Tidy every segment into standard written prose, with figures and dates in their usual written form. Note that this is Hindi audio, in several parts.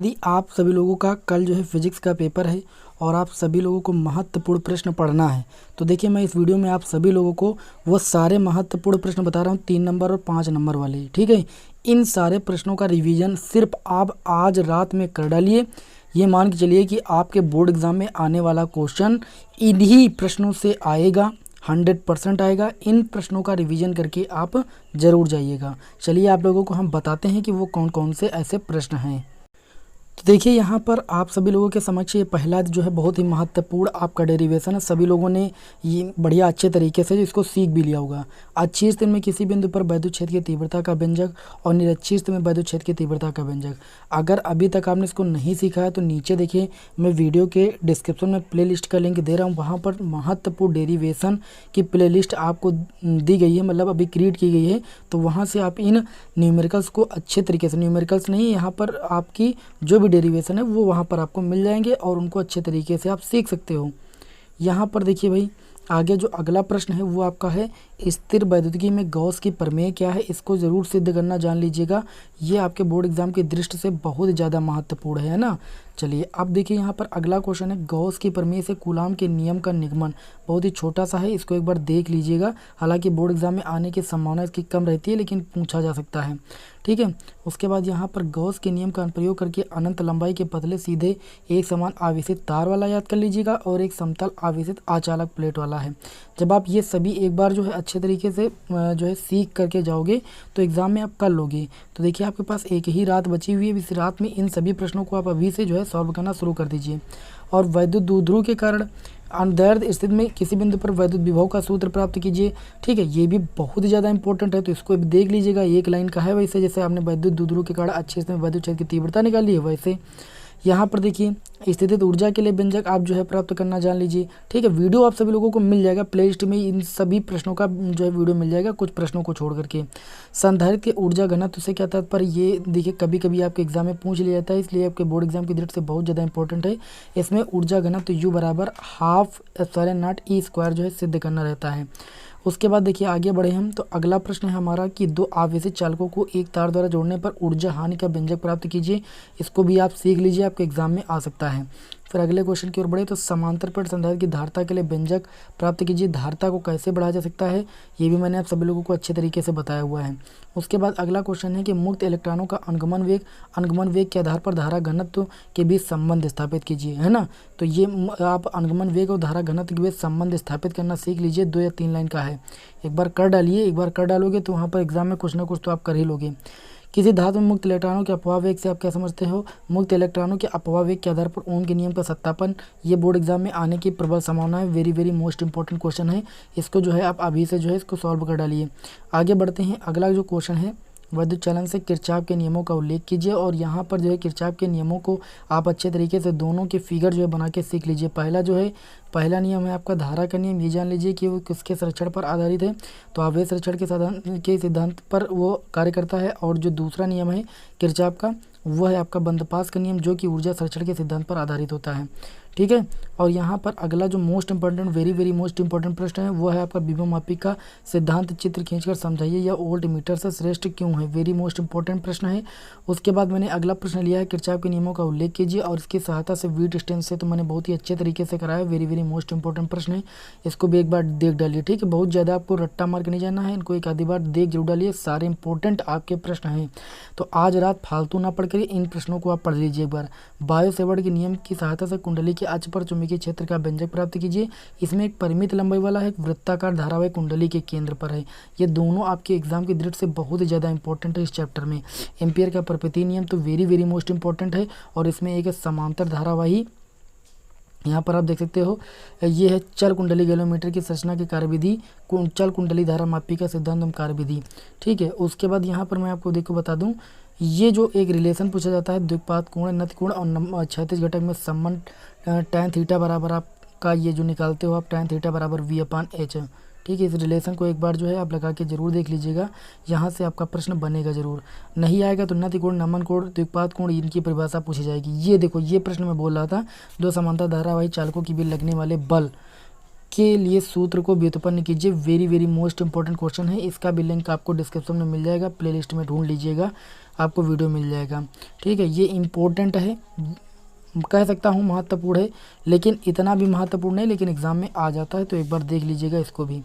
यदि आप सभी लोगों का कल जो है फिजिक्स का पेपर है और आप सभी लोगों को महत्वपूर्ण प्रश्न पढ़ना है, तो देखिए मैं इस वीडियो में आप सभी लोगों को वो सारे महत्वपूर्ण प्रश्न बता रहा हूँ, 3 नंबर और 5 नंबर वाले। ठीक है, इन सारे प्रश्नों का रिवीजन सिर्फ आप आज रात में कर डालिए। ये मान के चलिए कि आपके बोर्ड एग्जाम में आने वाला क्वेश्चन इन्हीं प्रश्नों से आएगा, 100% आएगा। इन प्रश्नों का रिवीजन करके आप ज़रूर जाइएगा। चलिए आप लोगों को हम बताते हैं कि वो कौन कौन से ऐसे प्रश्न हैं। तो देखिए यहाँ पर आप सभी लोगों के समक्ष ये पहला जो है बहुत ही महत्वपूर्ण आपका डेरिवेशन है। सभी लोगों ने ये बढ़िया अच्छे तरीके से इसको सीख भी लिया होगा। अच्छी स्थिति में किसी बिंदु पर वैद्युत क्षेत्र की तीव्रता का व्यंजक और निरक्षीय स्थिति में वैद्युत क्षेत्र की तीव्रता का व्यंजक। अगर अभी तक आपने इसको नहीं सीखा है तो नीचे देखिए मैं वीडियो के डिस्क्रिप्शन में प्लेलिस्ट का लिंक दे रहा हूँ। वहाँ पर महत्वपूर्ण डेरिवेशन की प्लेलिस्ट आपको दी गई है, मतलब अभी क्रिएट की गई है। तो वहाँ से आप इन न्यूमेरिकल्स को अच्छे तरीके से, न्यूमेरिकल्स नहीं, यहाँ पर आपकी जो भी डेरिवेशन है वो वहाँ पर आपको मिल जाएंगे और उनको अच्छे तरीके से आप सीख सकते हो। यहाँ पर देखिए भाई, आगे जो अगला प्रश्न है वो आपका है स्थिर वैद्युतिकी में गॉस की प्रमेय क्या है। इसको ज़रूर सिद्ध करना जान लीजिएगा। ये आपके बोर्ड एग्जाम की दृष्टि से बहुत ज़्यादा महत्वपूर्ण है ना। चलिए अब देखिए यहाँ पर अगला क्वेश्चन है गॉस की प्रमेय से कूलाम के नियम का निगमन। बहुत ही छोटा सा है, इसको एक बार देख लीजिएगा। हालांकि बोर्ड एग्जाम में आने की संभावना इसकी कम रहती है, लेकिन पूछा जा सकता है। ठीक है, उसके बाद यहाँ पर गॉस के नियम का अनुप्रयोग करके अनंत लंबाई के पतले सीधे एक समान आवेशित तार वाला याद कर लीजिएगा और एक समतल आवेशित आचालक प्लेट वाला है। जब आप ये सभी एक बार जो है अच्छे तरीके से जो है सीख करके जाओगे तो एग्ज़ाम में आप कर लोगे। तो देखिए आपके पास एक ही रात बची हुई है। इस रात में इन सभी प्रश्नों को आप अभी से जो है सॉल्व करना शुरू कर दीजिए। और वैद्युत द्विध्रुव के कारण अनदैर्ध्य स्थिति में किसी बिंदु पर वैद्युत विभव का सूत्र प्राप्त कीजिए। ठीक है, ये भी बहुत ज़्यादा इंपॉर्टेंट है, तो इसको भी देख लीजिएगा। एक लाइन का है, वैसे जैसे आपने वैद्युत द्विध्रुव के कारण अच्छे स्थिति में वैद्युत क्षेत्र की तीव्रता निकाली है, वैसे यहाँ पर देखिए स्थितिज ऊर्जा के लिए व्यंजक आप जो है प्राप्त करना जान लीजिए। ठीक है, वीडियो आप सभी लोगों को मिल जाएगा प्लेलिस्ट में, इन सभी प्रश्नों का जो है वीडियो मिल जाएगा, कुछ प्रश्नों को छोड़ करके। संधारित्र के ऊर्जा घनत्व से क्या तात्पर्य, ये देखिए कभी कभी आपके एग्जाम में पूछ लिया जाता है, इसलिए आपके बोर्ड एग्जाम की दृष्टि से बहुत ज़्यादा इंपॉर्टेंट है। इसमें ऊर्जा घनत्व U बराबर ½ जो है सिद्ध करना रहता है। उसके बाद देखिए आगे बढ़े हम, तो अगला प्रश्न है हमारा कि दो आवेशित चालकों को एक तार द्वारा जोड़ने पर ऊर्जा हानि का व्यंजक प्राप्त कीजिए। इसको भी आप सीख लीजिए, आपके एग्जाम में आ सकता है। फिर अगले क्वेश्चन की ओर बढ़े, तो समांतर प्लेट संधारित्र की धारिता के लिए व्यंजक प्राप्त कीजिए। धारिता को कैसे बढ़ाया जा सकता है ये भी मैंने आप सभी लोगों को अच्छे तरीके से बताया हुआ है। उसके बाद अगला क्वेश्चन है कि मुक्त इलेक्ट्रॉनों का अनुगमन वेग के आधार पर धारा घनत्व के बीच संबंध स्थापित कीजिए, है ना। तो ये आप अनुगमन वेग और धारा घनत्व के बीच संबंध स्थापित करना सीख लीजिए। 2 या 3 लाइन का है, एक बार कर डालिए। एक बार कर डालोगे तो वहाँ पर एग्जाम में कुछ ना कुछ तो आप कर ही लोगे। किसी धातु में मुक्त इलेक्ट्रॉनों के अपवाह वेग से आप क्या समझते हो। मुक्त इलेक्ट्रॉनों के अपवाह वेग के आधार पर ओम के नियम का सत्यापन, ये बोर्ड एग्जाम में आने की प्रबल संभावना है। वेरी मोस्ट इंपॉर्टेंट क्वेश्चन है, इसको जो है आप अभी से जो है इसको सॉल्व कर डालिए। आगे बढ़ते हैं, अगला जो क्वेश्चन है विद्युत चलन से किरचॉफ के नियमों का उल्लेख कीजिए। और यहाँ पर जो है किरचॉफ के नियमों को आप अच्छे तरीके से दोनों के फिगर जो है बना के सीख लीजिए। पहला नियम है आपका धारा का नियम, ये जान लीजिए कि वो किसके संरक्षण पर आधारित है, तो आवेश संरक्षण के सिद्धांत पर वो कार्य करता है। और जो दूसरा नियम है किरचॉफ का, वो है आपका बंदपास का नियम, जो कि ऊर्जा संरक्षण के सिद्धांत पर आधारित होता है। ठीक है, और यहाँ पर अगला जो most important very most important प्रश्न है वो है आपका विभव मापी का सिद्धांत चित्र खींचकर समझाइए, या वोल्ट मीटर से श्रेष्ठ क्यों है। वेरी मोस्ट इंपॉर्टेंट प्रश्न है। उसके बाद मैंने अगला प्रश्न लिया है किरचॉफ के नियमों का उल्लेख कीजिए और इसकी सहायता से वीटस्टीन से, तो मैंने बहुत ही अच्छे तरीके से कराया। वेरी मोस्ट इंपॉर्टेंट प्रश्न है, इसको भी एक बार देख डालिए। ठीक है, बहुत ज़्यादा आपको रट्टा मार के नहीं जाना है, इनको एक आधी बार देख जरूर डालिए। सारे इंपॉर्टेंट आपके प्रश्न हैं, तो आज रात फालतू ना पढ़ कर इन प्रश्नों को आप पढ़ लीजिए एक बार। बायो सेवर्ट के नियम की सहायता से कुंडली के अक्ष पर चुंबकीय क्षेत्र का व्यंजक प्राप्त कीजिए। इसमें एक परिमित लंबाई वाला है, एक वृत्ताकार धारावाहिक कुंडली के केंद्र पर है। ये दोनों आपके एग्जाम की दृष्टि से बहुत ज़्यादा इंपॉर्टेंट है इस चैप्टर में। एम्पियर का परपेती नियम तो वेरी मोस्ट इंपॉर्टेंट है। और इसमें एक समांतर धारावाही, यहाँ पर आप देख सकते हो, ये है चल कुंडली गैलोमीटर की संरचना की कार्यविधि, चल कुंडली धारा मापी का सिद्धांत एवं कार्यविधि। ठीक है, उसके बाद यहाँ पर मैं आपको देखो बता दूँ, ये जो एक रिलेशन पूछा जाता है द्विपात कोण, नति कोण और क्षैतिज घटक में संबंध tan थीटा बराबर आपका ये जो निकालते हो आप tan थीटा बराबर V/H। ठीक है, इस रिलेशन को एक बार जो है आप लगा के जरूर देख लीजिएगा, यहाँ से आपका प्रश्न बनेगा जरूर। नहीं आएगा तो नति कोण, नमन कोण, द्विपात कोण, इनकी परिभाषा पूछी जाएगी। ये देखो, ये प्रश्न मैं बोल रहा था, दो समांतर धारावाही चालकों की भी लगने वाले बल के लिए सूत्र को व्युत्पन्न कीजिए। वेरी मोस्ट इंपॉर्टेंट क्वेश्चन है, इसका भी लिंक आपको डिस्क्रिप्शन में मिल जाएगा, प्लेलिस्ट में ढूंढ लीजिएगा। आपको वीडियो मिल जाएगा। ठीक है, ये इम्पोर्टेंट है, कह सकता हूँ महत्वपूर्ण है, लेकिन इतना भी महत्वपूर्ण नहीं, लेकिन एग्ज़ाम में आ जाता है, तो एक बार देख लीजिएगा इसको भी।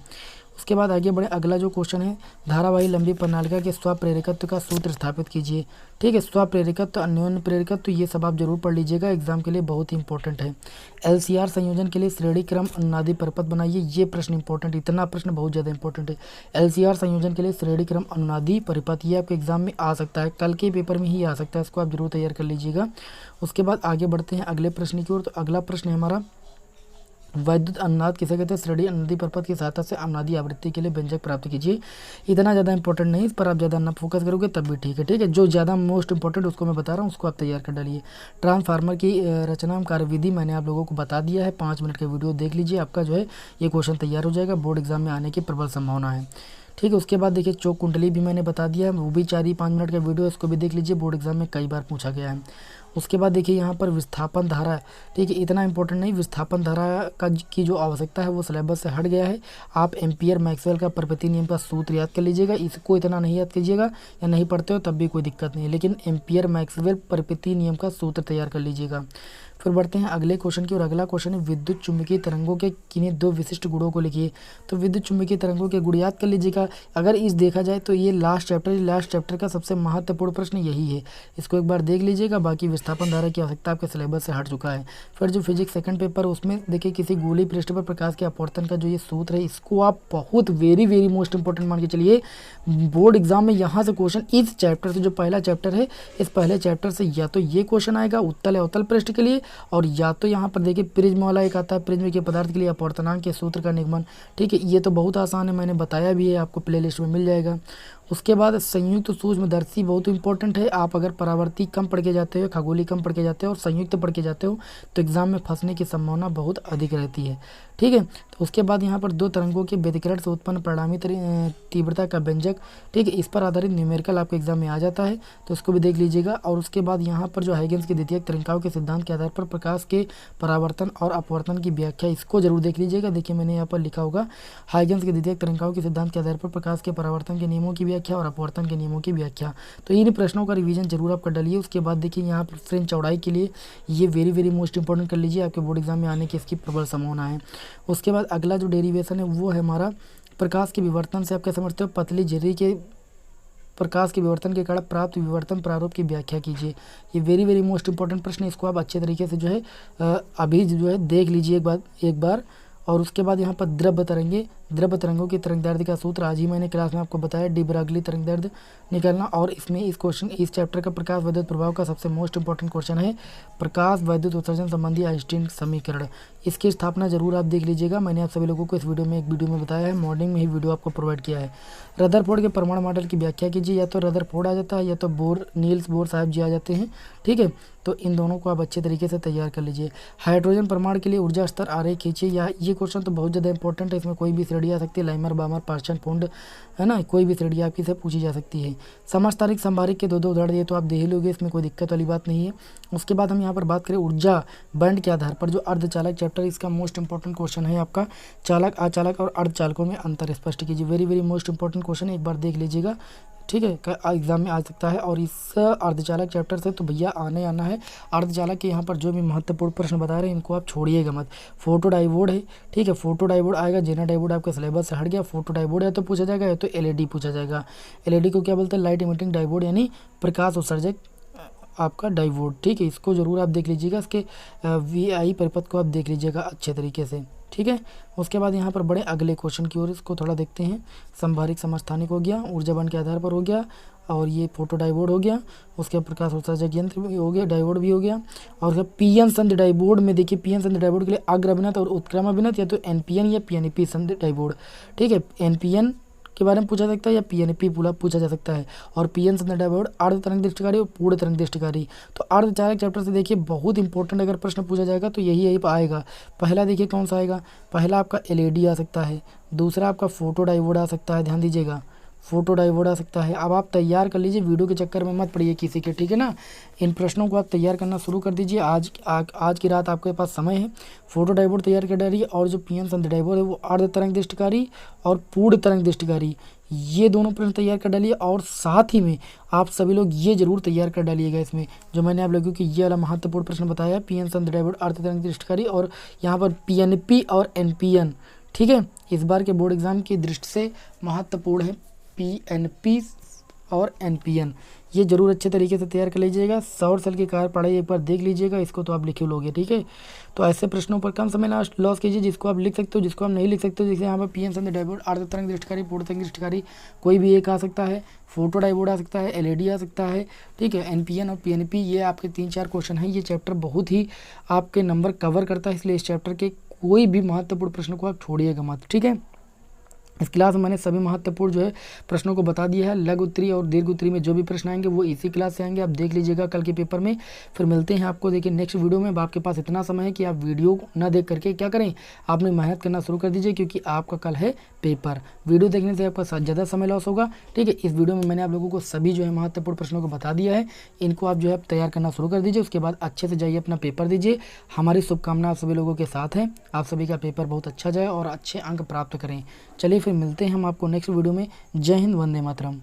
उसके बाद आगे बढ़े, अगला जो क्वेश्चन है, धारावाही लंबी प्रणालिका के स्वप्रेरकत्व का सूत्र स्थापित कीजिए। ठीक है, स्वप्रेरकत्व, अन्योन्य प्रेरकत्व, ये सब आप जरूर पढ़ लीजिएगा, एग्जाम के लिए बहुत ही इंपॉर्टेंट है। एलसीआर संयोजन के लिए श्रेणी क्रम अनुनादी परपथ बनाइए, ये प्रश्न इंपॉर्टेंट, इतना प्रश्न बहुत ज़्यादा इंपॉर्टेंट है। एलसीआर संयोजन के लिए श्रेणी क्रम अनुनादी परिपथ, ये आपके एग्जाम में आ सकता है, कल के पेपर में ही आ सकता है, इसको आप जरूर तैयार कर लीजिएगा। उसके बाद आगे बढ़ते हैं अगले प्रश्न की ओर। तो अगला प्रश्न है हमारा, वैद्युत अनुनाद किसे कहते हैं? श्रेणी अनुनादी परपथ की सहायता से अनुनादी आवृत्ति के लिए व्यंजक प्राप्त कीजिए। इतना ज़्यादा इंपॉर्टेंट नहीं, इस पर आप ज़्यादा ना फोकस करोगे तब भी ठीक है। ठीक है, जो ज़्यादा मोस्ट इंपॉर्टेंट उसको मैं बता रहा हूँ, उसको आप तैयार कर डालिए। ट्रांसफार्मर की रचना कार्यविधि मैंने आप लोगों को बता दिया है, 5 मिनट का वीडियो देख लीजिए, आपका जो है ये क्वेश्चन तैयार हो जाएगा, बोर्ड एग्जाम में आने की प्रबल संभावना है। ठीक है, उसके बाद देखिए चौक कुंडली भी मैंने बता दिया है, वो भी 4-5 मिनट का वीडियो, इसको भी देख लीजिए, बोर्ड एग्जाम में कई बार पूछा गया है। उसके बाद देखिए यहाँ पर विस्थापन धारा, ठीक है, इतना इंपॉर्टेंट नहीं, विस्थापन धारा का की जो आवश्यकता है वो सिलेबस से हट गया है। आप एम्पियर मैक्सवेल का प्रपत्ति नियम का सूत्र याद कर लीजिएगा, इसको इतना नहीं याद कीजिएगा, या नहीं पढ़ते हो तब भी कोई दिक्कत नहीं है, लेकिन एम्पियर मैक्सवेल प्रपत्ति नियम का सूत्र तैयार कर लीजिएगा। फिर बढ़ते हैं अगले क्वेश्चन की, और अगला क्वेश्चन है, विद्युत चुम्बकीय तरंगों के किन्हीं 2 विशिष्ट गुणों को लिखिए। तो विद्युत चुम्बकीय तरंगों के गुण याद कर लीजिएगा। अगर इस देखा जाए तो ये लास्ट चैप्टर का सबसे महत्वपूर्ण प्रश्न यही है, इसको एक बार देख लीजिएगा। बाकी विस्थापन धारा की आवश्यकता आपके सिलेबस से हट चुका है। फिर जो फिजिक्स सेकंड पेपर, उसमें देखिए किसी गोलीय पृष्ठ पर प्रकाश के अपवर्तन का जो ये सूत्र है, इसको आप बहुत वेरी मोस्ट इंपॉर्टेंट मान के चलिए। बोर्ड एग्जाम में यहाँ से क्वेश्चन, इस चैप्टर से, जो पहला चैप्टर है, इस पहले चैप्टर से या तो ये क्वेश्चन आएगा उत्तल या अवतल पृष्ठ के लिए, और या तो यहाँ पर देखिए प्रिज्म वाला एक आता है, प्रिज्म के पदार्थ के लिए अपवर्तनांक के सूत्र का निगमन। ठीक है, ये तो बहुत आसान है, मैंने बताया भी है, आपको प्लेलिस्ट में मिल जाएगा। उसके बाद संयुक्त सूक्ष्मदर्शी बहुत इंपॉर्टेंट है। आप अगर परावर्ती कम पढ़ के जाते हो, खगोली कम पढ़ के जाते हो और संयुक्त पढ़ के जाते हो तो एग्जाम में फंसने की संभावना बहुत अधिक रहती है। ठीक है, तो उसके बाद यहाँ पर 2 तरंगों के व्यतिकरण से उत्पन्न परिणामी तीव्रता का व्यंजक, ठीक है, इस पर आधारित न्यूमेरिकल आपके एग्जाम में आ जाता है, तो उसको भी देख लीजिएगा। और उसके बाद यहाँ पर जो हाइगेंस के द्वितीयक तरंगिकाओं के सिद्धांत के आधार पर प्रकाश के परावर्तन और अपवर्तन की व्याख्या, इसको जरूर देख लीजिएगा। देखिए मैंने यहाँ पर लिखा होगा, हाइगेंस के द्वितीयक तरंगिकाओं के सिद्धांत के आधार पर प्रकाश के परावर्तन के नियमों की व्याख्या और अपवर्तन के नियमों की व्याख्या। तो इन प्रश्नों का रिवीजन जरूर आप कर डालिए। उसके बाद देखिए यहाँ पर फ्रेंच चौड़ाई के लिए ये वेरी मोस्ट इंपॉर्टेंट कर लीजिए, आपके बोर्ड एग्जाम में आने की इसकी प्रबल संभावना है। उसके बाद अगला जो डेरिवेशन है वो है हमारा, प्रकाश के विवर्तन से आप क्या समझते हो? पतली झिर्री के प्रकाश के विवर्तन के कारण प्राप्त विवर्तन प्रारूप की व्याख्या कीजिए। ये वेरी मोस्ट इंपॉर्टेंट प्रश्न है, इसको आप अच्छे तरीके से जो है अभी जो है देख लीजिए एक बार। और उसके बाद यहाँ पर द्रव्य तरंगों की तरंगदैर्ध्य का सूत्र आज ही मैंने क्लास में आपको बताया, डी ब्रागली तरंगदैर्ध्य निकालना। और इसमें इस चैप्टर का प्रकाश वैद्युत प्रभाव का सबसे मोस्ट इंपॉर्टेंट क्वेश्चन है, प्रकाश वैद्युत उत्सर्जन संबंधी आइंस्टीन समीकरण, इसकी स्थापना जरूर आप देख लीजिएगा। मैंने आप सभी लोगों को इस वीडियो में बताया है, मॉर्निंग में ही वीडियो आपको प्रोवाइड किया है। रदरफोर्ड के परमाणु मॉडल की व्याख्या कीजिए, या तो रदरफोर्ड आ जाता है या तो नील्स बोर साहब जी आ जाते हैं। ठीक है, तो इन दोनों को आप अच्छे तरीके से तैयार कर लीजिए। हाइड्रोजन परमाणु के लिए ऊर्जा स्तर आरेख खींचिए, या ये क्वेश्चन तो बहुत ज़्यादा इंपॉर्टेंट है, इसमें कोई भी श्रेणी आ सकती है, लाइमर बामर पार्शन फुंड है ना, कोई भी श्रेणी आपकी से पूछी जा सकती है। समस्थानिक संभारिक के 2 उदाहरण दिए तो आप दे ही लोगे, इसमें कोई दिक्कत वाली बात नहीं है। उसके बाद हम यहाँ पर बात करें ऊर्जा बैंड के आधार पर, जो अर्धचालक चैप्टर, इसका मोस्ट इंपॉर्टेंट क्वेश्चन है आपका, चालक अचालक और अर्धचालकों में अंतर स्पष्ट कीजिए। वेरी मोस्ट इंपॉर्टेंट क्वेश्चन है, एक बार देख लीजिएगा। ठीक है, एग्जाम में आ सकता है। और इस अर्धचालक चैप्टर से तो भैया आना है। अर्धचालक के यहाँ पर जो भी महत्वपूर्ण प्रश्न बता रहे हैं इनको आप छोड़िएगा मत। फोटो डायोड है, ठीक है, फोटो डायोड आएगा, जेना डायोड आपके सिलेबस से हट गया। फोटो डायोड या तो पूछा जाएगा या तो एलईडी पूछा जाएगा। एलईडी को क्या बोलते हैं? लाइट इमिटिंग डायोड, यानी प्रकाश उत्सर्जक आपका डायोड। ठीक है, इसको जरूर आप देख लीजिएगा, इसके वीआई परिपथ को आप देख लीजिएगा अच्छे तरीके से। ठीक है, उसके बाद यहाँ पर बड़े अगले क्वेश्चन की ओर, इसको थोड़ा देखते हैं। संभारिक समस्थानिक हो गया, ऊर्जा बंड के आधार पर हो गया, और ये फोटो डायोड हो गया, उसके प्रकाश उत्सर्जक यंत्र भी हो गया, डायोड भी हो गया। और पीएन संध डायोड में देखिए, पीएन संध डायोड के लिए अग्र अभिनत और उत्क्रम अभिनत, या तो एनपीएन या पीएनपी संध डायोड। ठीक है, एनपीएन के बारे में पूछा जा सकता है या पीएनपी पूछा जा सकता है। और पीएन संध डायोड अर्ध तरंग दृष्टिकारी और पूर्ण तरंग दृष्टिकारी। तो अर्धचालक चैप्टर से देखिए बहुत इंपॉर्टेंट अगर प्रश्न पूछा जाएगा तो यही आएगा। पहला देखिए कौन सा आएगा, पहला आपका एलईडी आ सकता है, दूसरा आपका फोटो डायोड आ सकता है, ध्यान दीजिएगा, फोटो डायोड आ सकता है। अब आप तैयार कर लीजिए, वीडियो के चक्कर में मत पड़िए किसी के, ठीक है ना। इन प्रश्नों को आप तैयार करना शुरू कर दीजिए। आज की रात आपके पास समय है। फोटो डायोड तैयार कर डालिए और जो पी एन संधि डायोड है वो अर्ध तरंग दृष्टिकारी और पूर्ण तरंग दृष्टिकारी, ये दोनों प्रश्न तैयार कर डालिए। और साथ ही में आप सभी लोग ये जरूर तैयार कर डालिएगा इसमें जो मैंने आप लोगों को ये वाला महत्वपूर्ण प्रश्न बताया है, पी एन संधि डायोड अर्ध तरंग दृष्टिकारी और यहाँ पर पी एन पी और एन पी एन, ठीक है। इस बार के बोर्ड एग्जाम की दृष्टि से महत्वपूर्ण है पीएनपी और एनपीएन, ये जरूर अच्छे तरीके से तैयार कर लीजिएगा। सौर सेल की कार्य पढ़ाई एक बार देख लीजिएगा, इसको तो आप लिखे लोगे, ठीक है। तो ऐसे प्रश्नों पर कम समय लॉस कीजिए जिसको आप लिख सकते हो, जिसको आप नहीं लिख सकते हो। जैसे यहाँ पर पीएन संधि डायोड अर्ध तरंग दृष्टिकारी पूर्ण तरंग दृष्टिकारी कोई भी एक आ सकता है, फोटो डायोड आ सकता है, एलईडी आ सकता है, ठीक है। एनपीएन और पीएनपी ये आपके 3-4 क्वेश्चन हैं। ये चैप्टर बहुत ही आपके नंबर कवर करता है, इसलिए इस चैप्टर के कोई भी महत्वपूर्ण प्रश्न को आप छोड़िएगा मत, ठीक है। इस क्लास में मैंने सभी महत्वपूर्ण जो है प्रश्नों को बता दिया है। लघु उत्तरी और दीर्घ उत्तरी में जो भी प्रश्न आएंगे वो इसी क्लास से आएंगे, आप देख लीजिएगा कल के पेपर में। फिर मिलते हैं आपको देखिए नेक्स्ट वीडियो में। अब आपके पास इतना समय है कि आप वीडियो ना देख करके क्या करें, आपने मेहनत करना शुरू कर दीजिए क्योंकि आपका कल है पेपर। वीडियो देखने से आपका ज़्यादा समय लॉस होगा, ठीक है। इस वीडियो में मैंने आप लोगों को सभी जो है महत्वपूर्ण प्रश्नों को बता दिया है, इनको आप जो है तैयार करना शुरू कर दीजिए। उसके बाद अच्छे से जाइए अपना पेपर दीजिए। हमारी शुभकामनाएं आप सभी लोगों के साथ हैं, आप सभी का पेपर बहुत अच्छा जाए और अच्छे अंक प्राप्त करें। चलिए फिर मिलते हैं हम आपको नेक्स्ट वीडियो में। जय हिंद, वंदे मातरम।